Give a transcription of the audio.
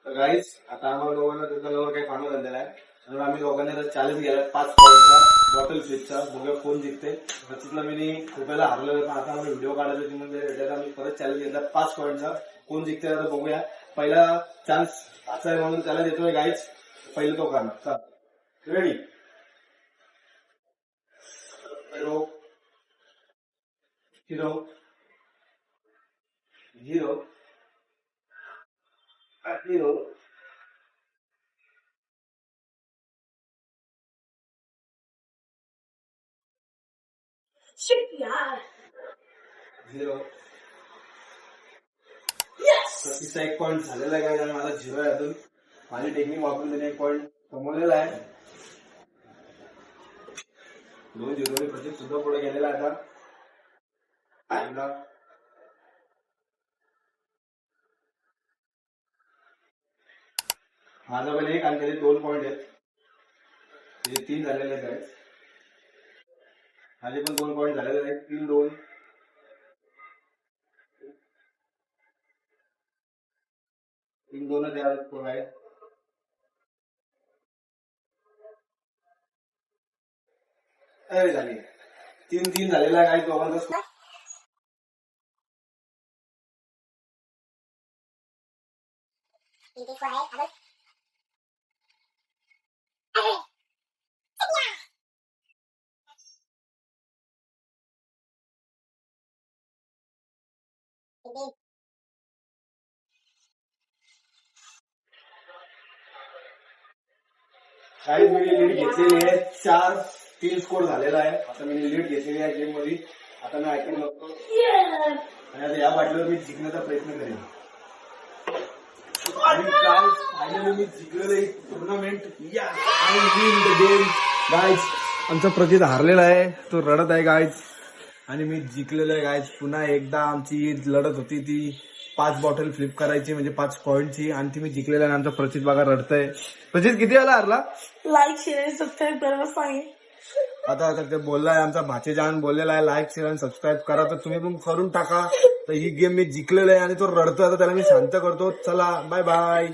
Guys आता आम्हाला दोघांना त्याच्यावर काही कामं झालेलं आहे. तर आम्ही दोघांनी चॅलेंज केला 5 पॉईंटचा बॉटल फ्लिपचा. बघूया कोण जिंकते. रचितला मी खूप वेळेला हरलो पण आता आम्हाला व्हिडिओ काढायचा म्हणजे आम्ही परत चॅलेंज घेतला 5 पॉईंटचा. कोण जिंकते आता बघूया. पहिला चान्स असा आहे म्हणून त्याला देतोय गाईज. पहिलं तो करणार. Ready. Hero hero hero hero यार हिरो. यस तिचा 1 पॉईंट झालेला आहे आणि मला 0 आहे अजून. माझी टेक्निक वापरून त्याने 1 पॉईंट कमवलेला आहे. 2-0 प्रतीक सुद्धा पुढे गेलेला आहे आता. माझा पण 1 आणि त्याचे 2 पॉईंट आहेत. त्याचे 3 झालेले आहेत. माझे पण 2 पॉईंट झालेले आहेत. 3-2. 3-2 द्यावं आहे. अरे झाली 3-3 झालेला आहे. काही दोघांचा काही मी लीड घेतलेली आहे. 4-3 स्कोर झालेला आहे. आता मी लीड घेतलेली आहे गेम मध्ये. आता मी ऐकून लागतो आणि आता या बाटलीवर मी जिंकण्याचा प्रयत्न करेन. आणि काय फायनली मी जिंकलेलं tournament. I win the game guys. आमचा प्रतीत हारलेला आहे. तो रडत आहे गाईज आणि मी जिंकलेलो आहे गाईज. पुन्हा एकदा आमची लढत होती ती 5 बॉटल फ्लिप करायची म्हणजे 5 पॉईंटची आणि ती मी जिंकलेला आहे. आमचा प्रतीत बघा रडतय. प्रतीत किती वेळा हारला. लाईक शेअर सबस्क्राईब करायला सांगेल. आता ते बोललाय आमचा भाचेजान बोललेला आहे लाईक शेअर आणि सबस्क्राईब करा. तर तुम्ही पण करून टाका. तर ही गेम मी जिंकलेलं आहे आणि तो रडतोय. आता त्याला मी शांत करतो. चला बाय बाय.